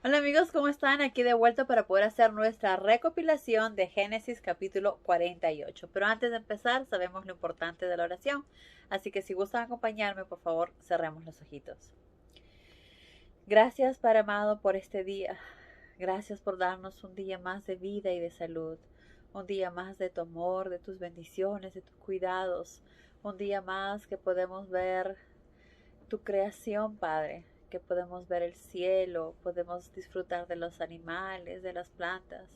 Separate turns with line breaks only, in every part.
Hola amigos, ¿cómo están? Aquí de vuelta para poder hacer nuestra recopilación de Génesis capítulo 48. Pero antes de empezar, sabemos lo importante de la oración. Así que si gustan acompañarme, por favor, cerremos los ojitos. Gracias, Padre amado, por este día. Gracias por darnos un día más de vida y de salud. Un día más de tu amor, de tus bendiciones, de tus cuidados. Un día más que podemos ver tu creación, Padre, que podemos ver el cielo, podemos disfrutar de los animales, de las plantas.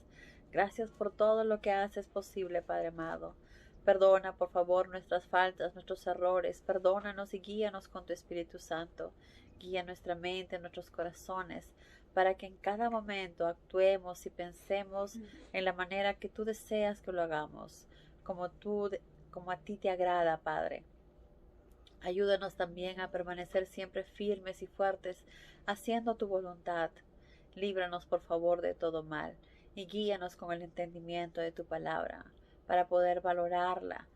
Gracias por todo lo que haces posible, Padre amado. Perdona, por favor, nuestras faltas, nuestros errores. Perdónanos y guíanos con tu Espíritu Santo. Guía nuestra mente, nuestros corazones, para que en cada momento actuemos y pensemos en la manera que tú deseas que lo hagamos, como a ti te agrada, Padre. Ayúdanos también a permanecer siempre firmes y fuertes, haciendo tu voluntad. Líbranos, por favor, de todo mal, y guíanos con el entendimiento de tu palabra, para poder valorarla,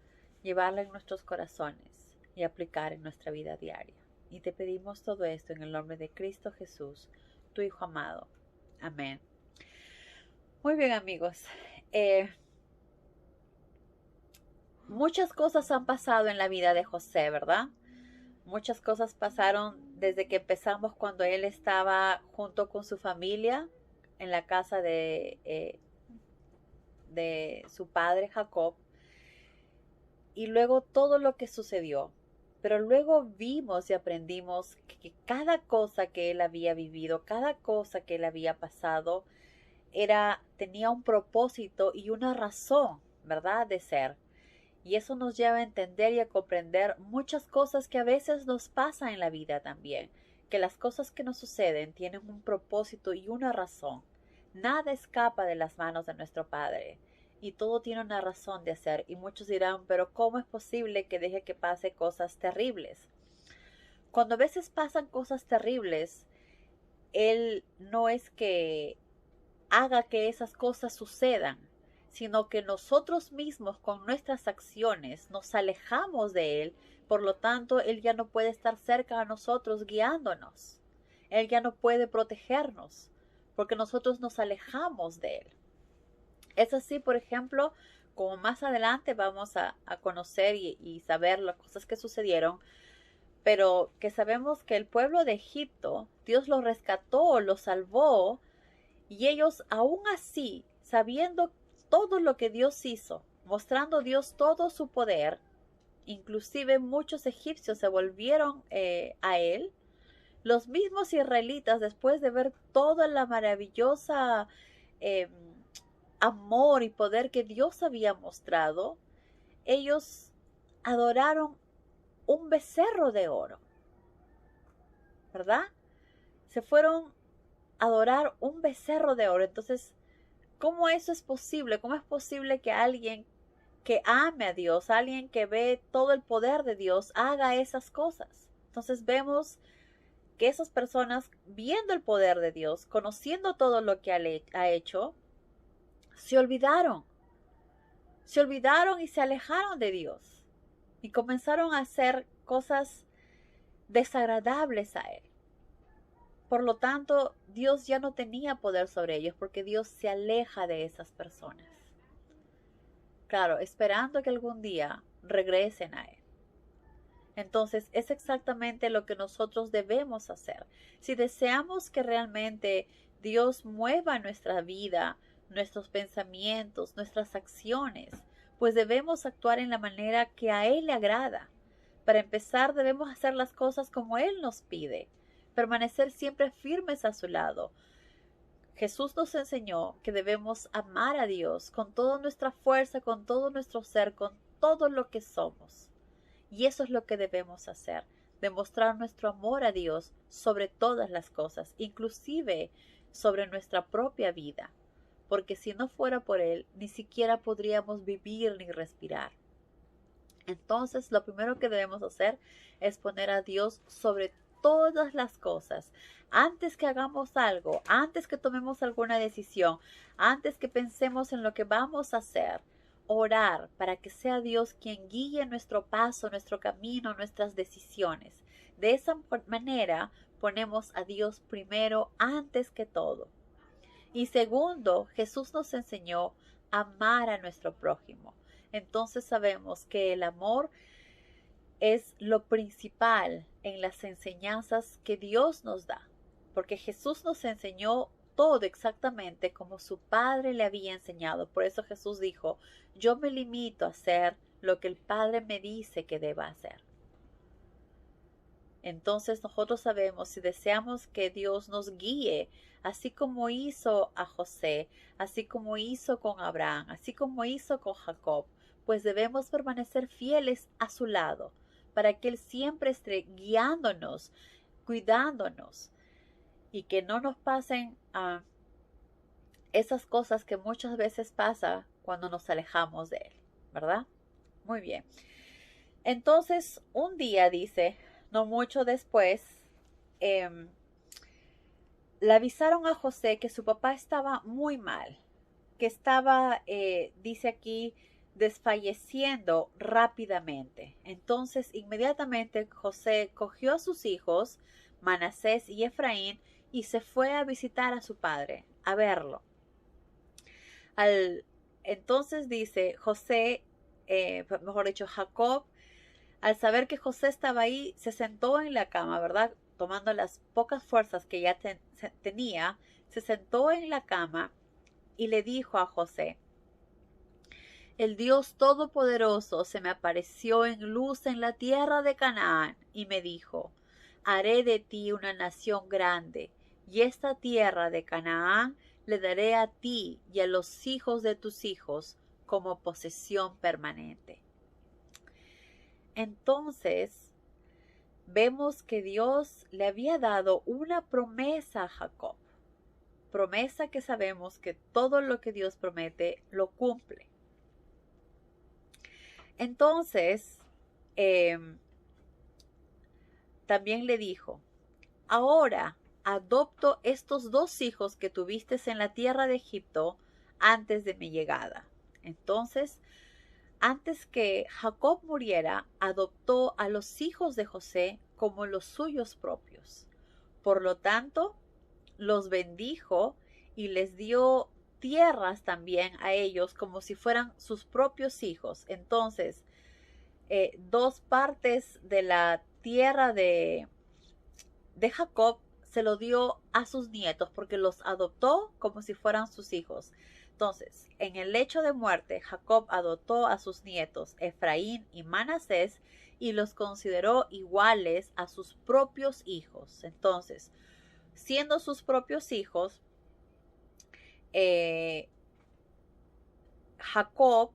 llevarla en nuestros corazones y aplicar en nuestra vida diaria. Y te pedimos todo esto en el nombre de Cristo Jesús, tu Hijo amado. Amén. Muy bien, amigos. Muchas cosas han pasado en la vida de José, ¿verdad? Muchas cosas pasaron desde que empezamos cuando él estaba junto con su familia en la casa de su padre Jacob, y luego todo lo que sucedió. Pero luego vimos y aprendimos que cada cosa que él había vivido, cada cosa que él había pasado, tenía un propósito y una razón, ¿verdad?, de ser. Y eso nos lleva a entender y a comprender muchas cosas que a veces nos pasan en la vida también. Que las cosas que nos suceden tienen un propósito y una razón. Nada escapa de las manos de nuestro Padre. Y todo tiene una razón de hacer. Y muchos dirán, pero ¿cómo es posible que deje que pase cosas terribles? Cuando a veces pasan cosas terribles, Él no es que haga que esas cosas sucedan, sino que nosotros mismos con nuestras acciones nos alejamos de Él. Por lo tanto, Él ya no puede estar cerca a nosotros guiándonos. Él ya no puede protegernos porque nosotros nos alejamos de Él. Es así, por ejemplo, como más adelante vamos a conocer y saber las cosas que sucedieron, pero que sabemos que el pueblo de Egipto, Dios los rescató, los salvó, y ellos aún así, sabiendo todo lo que Dios hizo, mostrando Dios todo su poder, inclusive muchos egipcios se volvieron a él. Los mismos israelitas, después de ver toda la maravillosa eh, amor y poder que Dios había mostrado, ellos adoraron un becerro de oro, ¿verdad? Se fueron a adorar un becerro de oro. Entonces, ¿cómo eso es posible? ¿Cómo es posible que alguien que ame a Dios, alguien que ve todo el poder de Dios, haga esas cosas? Entonces vemos que esas personas, viendo el poder de Dios, conociendo todo lo que ha hecho, se olvidaron. Se olvidaron y se alejaron de Dios. Y comenzaron a hacer cosas desagradables a Él. Por lo tanto, Dios ya no tenía poder sobre ellos porque Dios se aleja de esas personas. Claro, esperando que algún día regresen a Él. Entonces, es exactamente lo que nosotros debemos hacer. Si deseamos que realmente Dios mueva nuestra vida, nuestros pensamientos, nuestras acciones, pues debemos actuar en la manera que a Él le agrada. Para empezar, debemos hacer las cosas como Él nos pide, permanecer siempre firmes a su lado. Jesús nos enseñó que debemos amar a Dios con toda nuestra fuerza, con todo nuestro ser, con todo lo que somos. Y eso es lo que debemos hacer, demostrar nuestro amor a Dios sobre todas las cosas, inclusive sobre nuestra propia vida, porque si no fuera por Él, ni siquiera podríamos vivir ni respirar. Entonces, lo primero que debemos hacer es poner a Dios sobre todas las cosas. Antes que hagamos algo, antes que tomemos alguna decisión, antes que pensemos en lo que vamos a hacer, orar para que sea Dios quien guíe nuestro paso, nuestro camino, nuestras decisiones. De esa manera ponemos a Dios primero antes que todo. Y segundo, Jesús nos enseñó a amar a nuestro prójimo. Entonces sabemos que el amor es lo principal en las enseñanzas que Dios nos da, porque Jesús nos enseñó todo exactamente como su Padre le había enseñado. Por eso Jesús dijo, yo me limito a hacer lo que el Padre me dice que deba hacer. Entonces nosotros sabemos, si deseamos que Dios nos guíe, así como hizo a José, así como hizo con Abraham, así como hizo con Jacob, pues debemos permanecer fieles a su lado, para que Él siempre esté guiándonos, cuidándonos, y que no nos pasen esas cosas que muchas veces pasa cuando nos alejamos de Él, ¿verdad? Muy bien. Entonces, un día dice, no mucho después, le avisaron a José que su papá estaba muy mal, que estaba, dice aquí, desfalleciendo rápidamente. Entonces, inmediatamente José cogió a sus hijos, Manasés y Efraín, y se fue a visitar a su padre, a verlo. Entonces dice José, mejor dicho, Jacob, al saber que José estaba ahí, se sentó en la cama, ¿verdad? Tomando las pocas fuerzas que ya tenía, se sentó en la cama y le dijo a José, el Dios Todopoderoso se me apareció en luz en la tierra de Canaán y me dijo, haré de ti una nación grande, y esta tierra de Canaán le daré a ti y a los hijos de tus hijos como posesión permanente. Entonces, vemos que Dios le había dado una promesa a Jacob. Promesa que sabemos que todo lo que Dios promete lo cumple. Entonces, también le dijo, ahora adopto estos 2 hijos que tuviste en la tierra de Egipto antes de mi llegada. Entonces, antes que Jacob muriera, adoptó a los hijos de José como los suyos propios. Por lo tanto, los bendijo y les dio tierras también a ellos como si fueran sus propios hijos. Entonces, 2 partes de la tierra de Jacob se lo dio a sus nietos porque los adoptó como si fueran sus hijos. Entonces, en el lecho de muerte, Jacob adoptó a sus nietos Efraín y Manasés y los consideró iguales a sus propios hijos. Entonces, siendo sus propios hijos, Jacob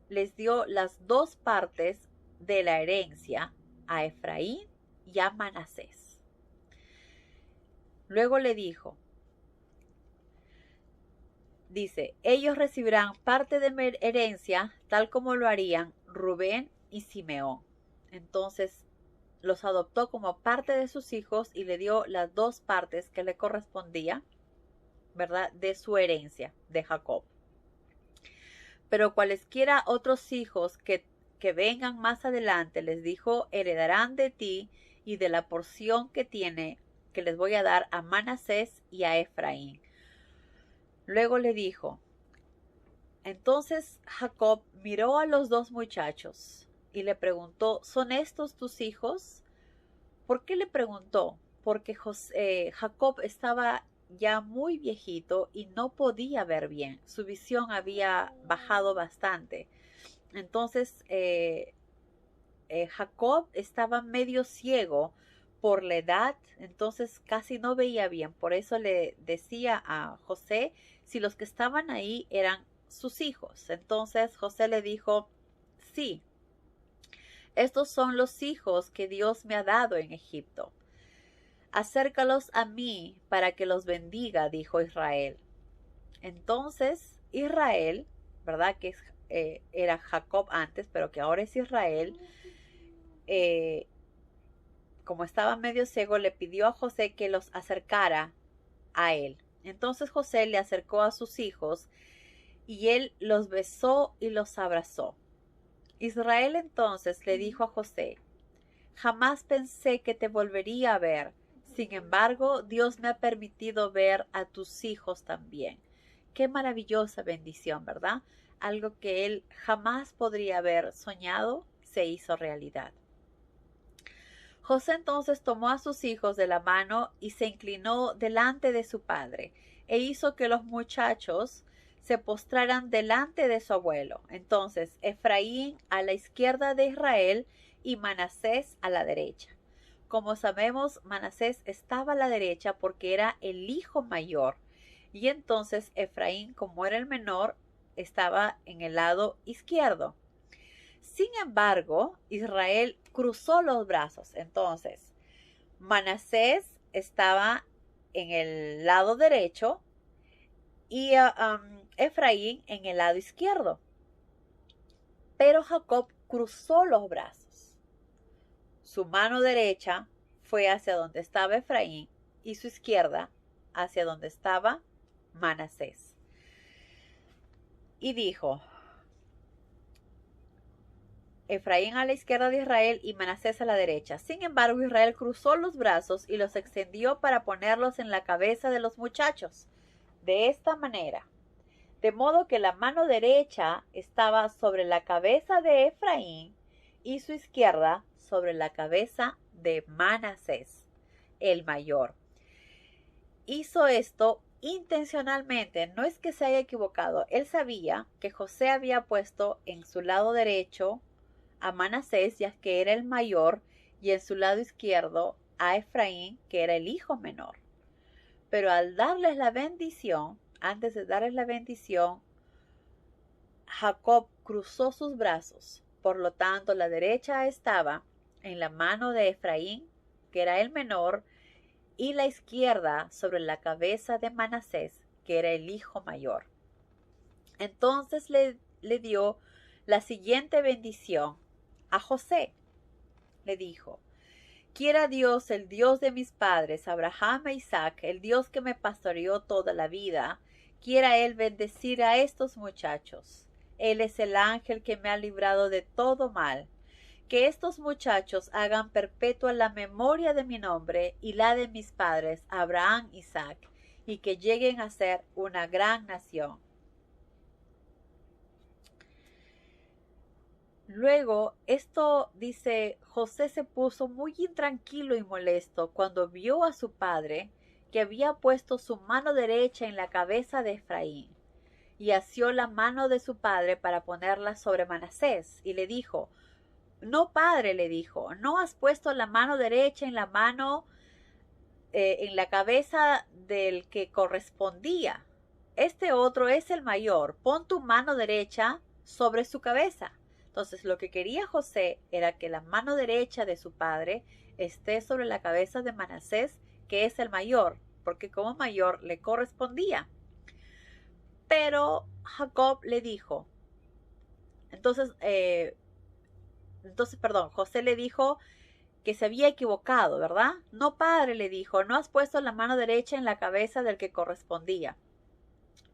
les dio las 2 partes de la herencia a Efraín y a Manasés. Luego le dijo, dice, ellos recibirán parte de mi herencia tal como lo harían Rubén y Simeón. Entonces los adoptó como parte de sus hijos y le dio las 2 partes que le correspondía, ¿verdad?, de su herencia de Jacob. Pero cualesquiera otros hijos que vengan más adelante, les dijo, heredarán de ti y de la porción que tiene, que les voy a dar a Manasés y a Efraín. Luego le dijo, entonces Jacob miró a los 2 muchachos y le preguntó, ¿son estos tus hijos? ¿Por qué le preguntó? Porque Jacob estaba ya muy viejito y no podía ver bien. Su visión había bajado bastante. Entonces Jacob estaba medio ciego por la edad, entonces casi no veía bien. Por eso le decía a José si los que estaban ahí eran sus hijos. Entonces José le dijo, sí, estos son los hijos que Dios me ha dado en Egipto. Acércalos a mí para que los bendiga, dijo Israel. Entonces Israel, ¿verdad?, que era Jacob antes, pero que ahora es Israel, como estaba medio ciego, le pidió a José que los acercara a él. Entonces José le acercó a sus hijos y él los besó y los abrazó. Israel entonces le dijo a José, jamás pensé que te volvería a ver. Sin embargo, Dios me ha permitido ver a tus hijos también. Qué maravillosa bendición, ¿verdad? Algo que él jamás podría haber soñado se hizo realidad. José entonces tomó a sus hijos de la mano y se inclinó delante de su padre, e hizo que los muchachos se postraran delante de su abuelo. Entonces Efraín a la izquierda de Israel y Manasés a la derecha. Como sabemos, Manasés estaba a la derecha porque era el hijo mayor, y entonces Efraín, como era el menor, estaba en el lado izquierdo. Sin embargo, Israel cruzó los brazos. Entonces, Manasés estaba en el lado derecho y Efraín en el lado izquierdo. Pero Jacob cruzó los brazos. Su mano derecha fue hacia donde estaba Efraín y su izquierda hacia donde estaba Manasés. Y dijo: Efraín a la izquierda de Israel y Manasés a la derecha. Sin embargo, Israel cruzó los brazos y los extendió para ponerlos en la cabeza de los muchachos. De esta manera, de modo que la mano derecha estaba sobre la cabeza de Efraín y su izquierda sobre la cabeza de Manasés, el mayor. Hizo esto intencionalmente, no es que se haya equivocado. Él sabía que José había puesto en su lado derecho a Manasés, ya que era el mayor, y en su lado izquierdo a Efraín, que era el hijo menor. Pero al darles la bendición, antes de darles la bendición, Jacob cruzó sus brazos. Por lo tanto, la derecha estaba en la mano de Efraín, que era el menor, y la izquierda sobre la cabeza de Manasés, que era el hijo mayor. Entonces le dio la siguiente bendición a José. Le dijo: quiera Dios, el Dios de mis padres, Abraham e Isaac, el Dios que me pastoreó toda la vida, quiera Él bendecir a estos muchachos. Él es el ángel que me ha librado de todo mal. Que estos muchachos hagan perpetua la memoria de mi nombre y la de mis padres, Abraham e Isaac, y que lleguen a ser una gran nación. Luego, esto dice, José se puso muy intranquilo y molesto cuando vio a su padre que había puesto su mano derecha en la cabeza de Efraín, y asió la mano de su padre para ponerla sobre Manasés, y le dijo: no, padre, le dijo, no has puesto la mano derecha en en la cabeza del que correspondía. Este otro es el mayor, pon tu mano derecha sobre su cabeza. Entonces lo que quería José era que la mano derecha de su padre esté sobre la cabeza de Manasés, que es el mayor, porque como mayor le correspondía. Pero Jacob le dijo, José le dijo que se había equivocado, ¿verdad? No, padre, le dijo, no has puesto la mano derecha en la cabeza del que correspondía.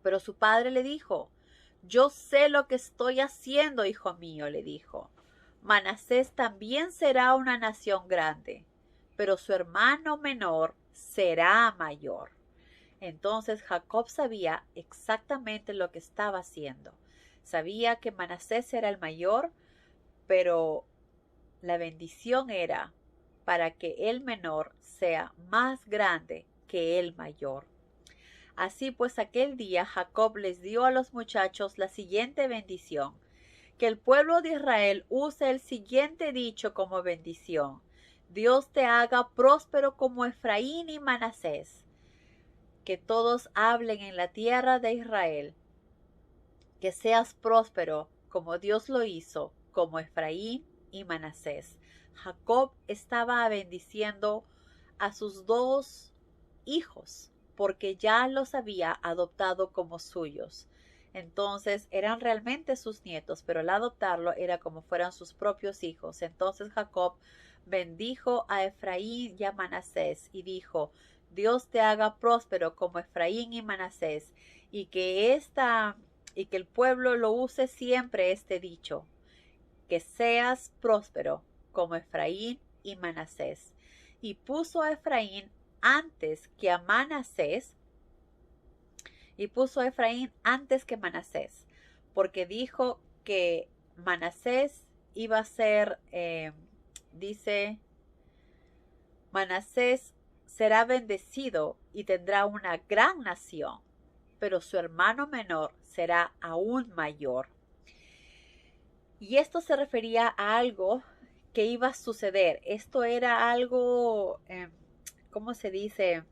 Pero su padre le dijo: yo sé lo que estoy haciendo, hijo mío, le dijo. Manasés también será una nación grande, pero su hermano menor será mayor. Entonces Jacob sabía exactamente lo que estaba haciendo. Sabía que Manasés era el mayor, pero la bendición era para que el menor sea más grande que el mayor. Así pues, aquel día Jacob les dio a los muchachos la siguiente bendición: que el pueblo de Israel use el siguiente dicho como bendición: Dios te haga próspero como Efraín y Manasés. Que todos hablen en la tierra de Israel, que seas próspero como Dios lo hizo, como Efraín y Manasés. Jacob estaba bendiciendo a sus dos hijos, porque ya los había adoptado como suyos. Entonces eran realmente sus nietos, pero al adoptarlo era como fueran sus propios hijos. Entonces Jacob bendijo a Efraín y a Manasés y dijo: Dios te haga próspero como Efraín y Manasés, y que el pueblo lo use siempre este dicho: que seas próspero como Efraín y Manasés. Y puso a Efraín antes que a Manasés y puso a Efraín antes que Manasés, porque dijo que Manasés iba a ser, dice, Manasés será bendecido y tendrá una gran nación, pero su hermano menor será aún mayor. Y esto se refería a algo que iba a suceder. Esto era algo, ¿cómo se dice?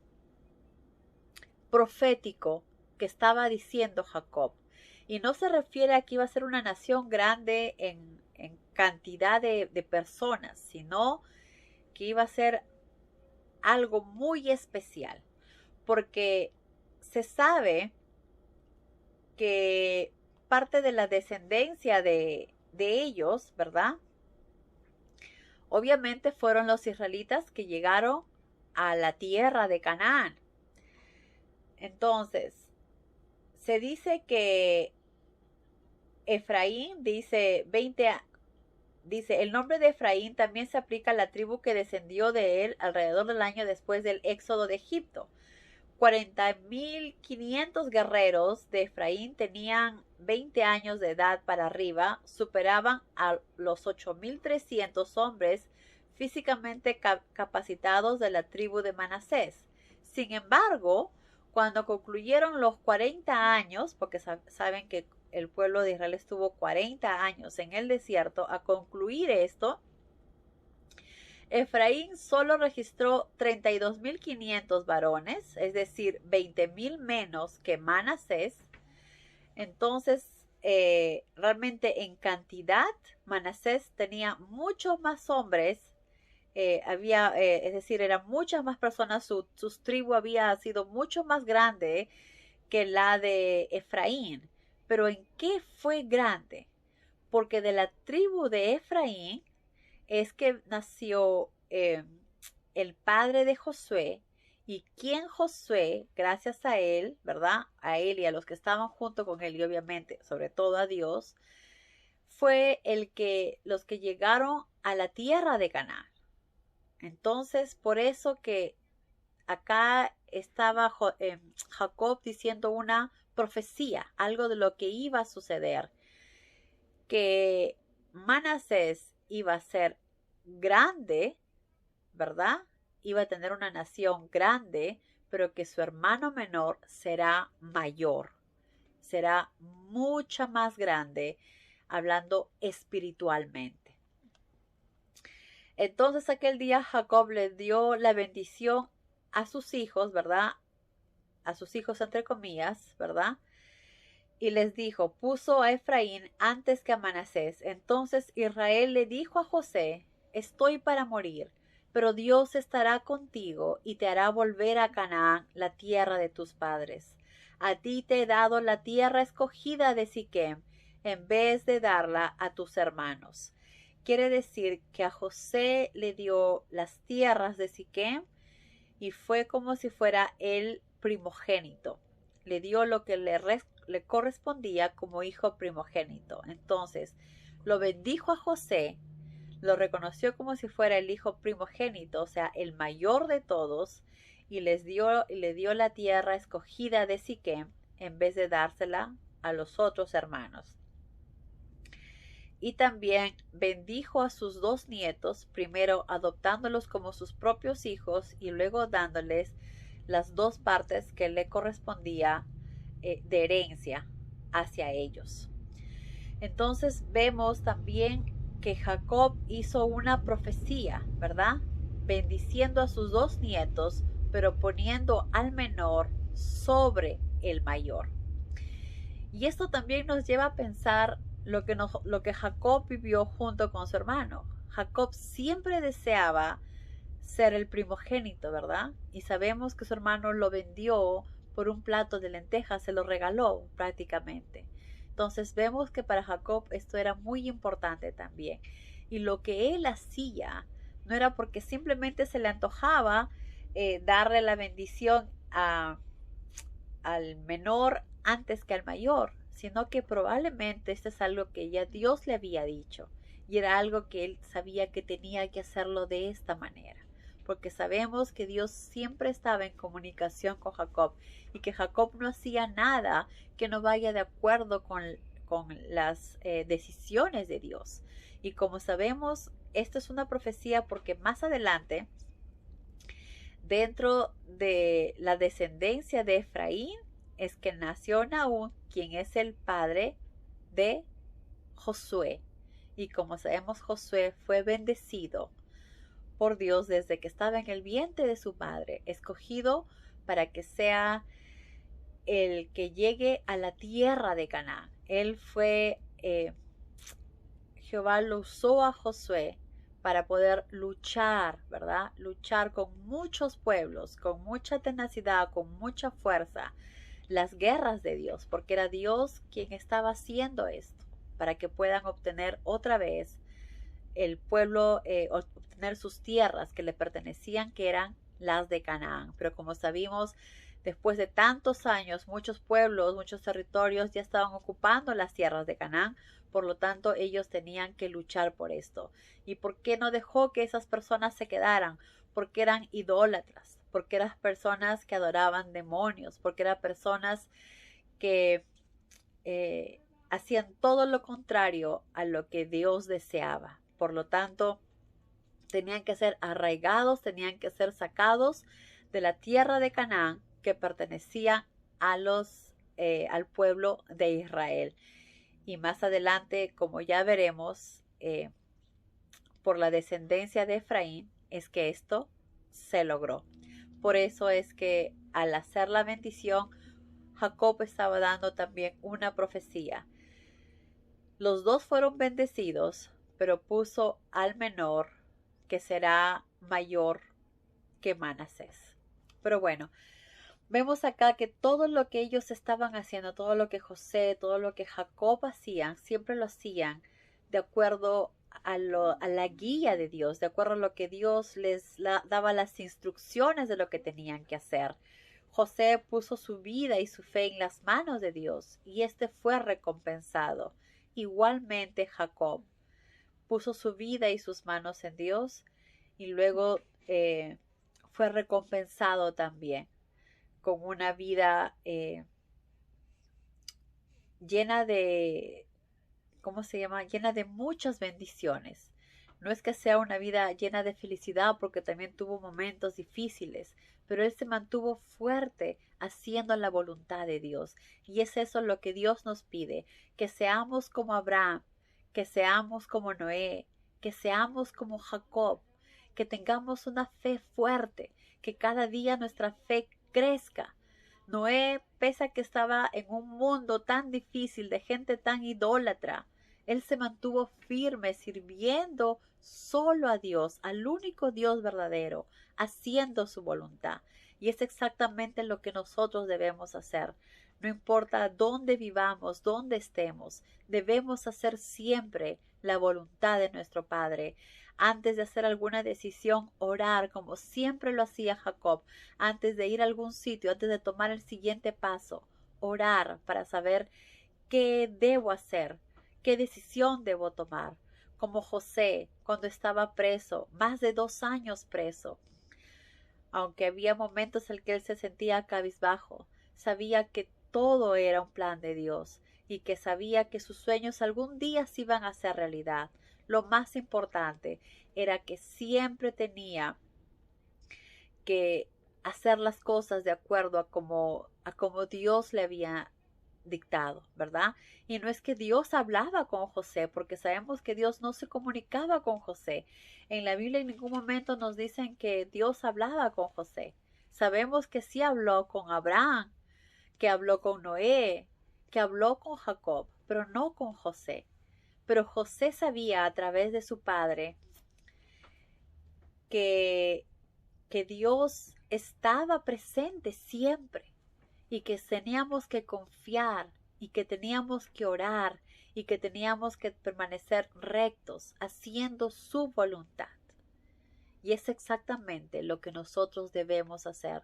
Profético que estaba diciendo Jacob. Y no se refiere a que iba a ser una nación grande en cantidad de personas, sino que iba a ser algo muy especial. Porque se sabe que parte de la descendencia de ellos, ¿verdad? Obviamente fueron los israelitas que llegaron a la tierra de Canaán. Entonces, se dice que Efraín, dice el nombre de Efraín también se aplica a la tribu que descendió de él alrededor del año después del éxodo de Egipto. 40.500 guerreros de Efraín tenían 20 años de edad para arriba, superaban a los 8.300 hombres físicamente capacitados de la tribu de Manasés. Sin embargo, cuando concluyeron los 40 años, porque saben que el pueblo de Israel estuvo 40 años en el desierto, a concluir esto, Efraín solo registró 32.500 varones, es decir, 20.000 menos que Manasés. Entonces, realmente en cantidad, Manasés tenía muchos más hombres, es decir, eran muchas más personas, su tribu había sido mucho más grande que la de Efraín. Pero ¿en qué fue grande? Porque de la tribu de Efraín es que nació el padre de Josué, y quien Josué, gracias a él, ¿verdad? A él y a los que estaban junto con él, y obviamente, sobre todo a Dios, fue los que llegaron a la tierra de Canaán. Entonces, por eso que acá estaba Jacob diciendo una profecía, algo de lo que iba a suceder, que Manasés iba a ser grande, ¿verdad? Iba a tener una nación grande, pero que su hermano menor será mayor, será mucha más grande, hablando espiritualmente. Entonces aquel día Jacob le dio la bendición a sus hijos, ¿verdad? A sus hijos entre comillas, ¿verdad? Y les dijo, puso a Efraín antes que a Manasés. Entonces Israel le dijo a José, estoy para morir, pero Dios estará contigo y te hará volver a Canaán, la tierra de tus padres. A ti te he dado la tierra escogida de Siquem, en vez de darla a tus hermanos. Quiere decir que a José le dio las tierras de Siquem y fue como si fuera el primogénito. Le dio lo que le correspondía como hijo primogénito. Entonces, lo bendijo a José, lo reconoció como si fuera el hijo primogénito, o sea, el mayor de todos, y le dio la tierra escogida de Siquem en vez de dársela a los otros hermanos. Y también bendijo a sus 2 nietos, primero adoptándolos como sus propios hijos y luego dándoles las 2 partes que le correspondía de herencia hacia ellos. Entonces vemos también que Jacob hizo una profecía, ¿verdad? Bendiciendo a sus 2 nietos, pero poniendo al menor sobre el mayor. Y esto también nos lleva a pensar lo que Jacob vivió junto con su hermano. Jacob siempre deseaba ser el primogénito, ¿verdad? Y sabemos que su hermano lo vendió por un plato de lentejas, se lo regaló prácticamente. Entonces vemos que para Jacob esto era muy importante también. Y lo que él hacía no era porque simplemente se le antojaba darle la bendición al menor antes que al mayor, sino que probablemente esto es algo que ya Dios le había dicho y era algo que él sabía que tenía que hacerlo de esta manera, porque sabemos que Dios siempre estaba en comunicación con Jacob y que Jacob no hacía nada que no vaya de acuerdo con las decisiones de Dios. Y como sabemos, esto es una profecía porque más adelante, dentro de la descendencia de Efraín, es que nació Naúm, quien es el padre de Josué. Y como sabemos, Josué fue bendecido por Dios desde que estaba en el vientre de su madre, escogido para que sea el que llegue a la tierra de Canaán. Él fue, Jehová lo usó a Josué para poder luchar, ¿verdad? Luchar con muchos pueblos, con mucha tenacidad, con mucha fuerza, las guerras de Dios, porque era Dios quien estaba haciendo esto, para que puedan obtener otra vez el pueblo, obtener sus tierras que le pertenecían, que eran las de Canaán. Pero como sabemos, después de tantos años, muchos pueblos, muchos territorios ya estaban ocupando las tierras de Canaán, por lo tanto ellos tenían que luchar por esto. ¿Y por qué no dejó que esas personas se quedaran? Porque eran idólatras, porque eran personas que adoraban demonios, porque eran personas que hacían todo lo contrario a lo que Dios deseaba. Por lo tanto, tenían que ser arraigados, tenían que ser sacados de la tierra de Canaán que pertenecía al pueblo de Israel. Y más adelante, como ya veremos, por la descendencia de Efraín, es que esto se logró. Por eso es que al hacer la bendición, Jacob estaba dando también una profecía. Los dos fueron bendecidos, pero puso al menor que será mayor que Manasés. Pero bueno, vemos acá que todo lo que ellos estaban haciendo, todo lo que José, todo lo que Jacob hacían, siempre lo hacían de acuerdo a la guía de Dios, de acuerdo a lo que Dios les daba las instrucciones de lo que tenían que hacer. José puso su vida y su fe en las manos de Dios y este fue recompensado. Igualmente Jacob puso su vida y sus manos en Dios y luego fue recompensado también con una vida llena de, ¿cómo se llama? Llena de muchas bendiciones. No es que sea una vida llena de felicidad porque también tuvo momentos difíciles, pero él se mantuvo fuerte haciendo la voluntad de Dios. Y es eso lo que Dios nos pide, que seamos como Abraham, que seamos como Noé, que seamos como Jacob, que tengamos una fe fuerte, que cada día nuestra fe crezca. Noé, pese a que estaba en un mundo tan difícil, de gente tan idólatra, él se mantuvo firme, sirviendo solo a Dios, al único Dios verdadero, haciendo su voluntad. Y es exactamente lo que nosotros debemos hacer. No importa dónde vivamos, dónde estemos, debemos hacer siempre la voluntad de nuestro Padre. Antes de hacer alguna decisión, orar como siempre lo hacía Jacob. Antes de ir a algún sitio, antes de tomar el siguiente paso, orar para saber qué debo hacer, qué decisión debo tomar. Como José, cuando estaba preso, más de 2 años preso. Aunque había momentos en que él se sentía cabizbajo, sabía que todo era un plan de Dios y que sabía que sus sueños algún día se iban a hacer realidad. Lo más importante era que siempre tenía que hacer las cosas de acuerdo a como Dios le había dictado, ¿verdad? Y no es que Dios hablaba con José, porque sabemos que Dios no se comunicaba con José. En la Biblia en ningún momento nos dicen que Dios hablaba con José. Sabemos que sí habló con Abraham, que habló con Noé, que habló con Jacob, pero no con José. Pero José sabía a través de su padre que Dios estaba presente siempre y que teníamos que confiar y que teníamos que orar y que teníamos que permanecer rectos haciendo su voluntad. Y es exactamente lo que nosotros debemos hacer.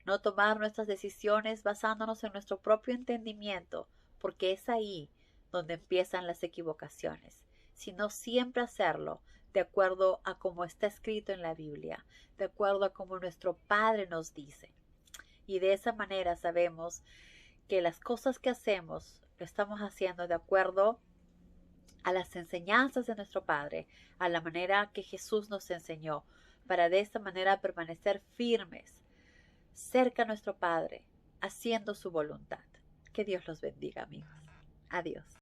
No tomar nuestras decisiones basándonos en nuestro propio entendimiento, porque es ahí donde empiezan las equivocaciones. sino siempre hacerlo de acuerdo a como está escrito en la Biblia, de acuerdo a como nuestro Padre nos dice. Y de esa manera sabemos que las cosas que hacemos lo estamos haciendo de acuerdo a las enseñanzas de nuestro Padre, a la manera que Jesús nos enseñó, para de esta manera permanecer firmes, cerca a nuestro Padre, haciendo su voluntad. Que Dios los bendiga, amigos. Adiós.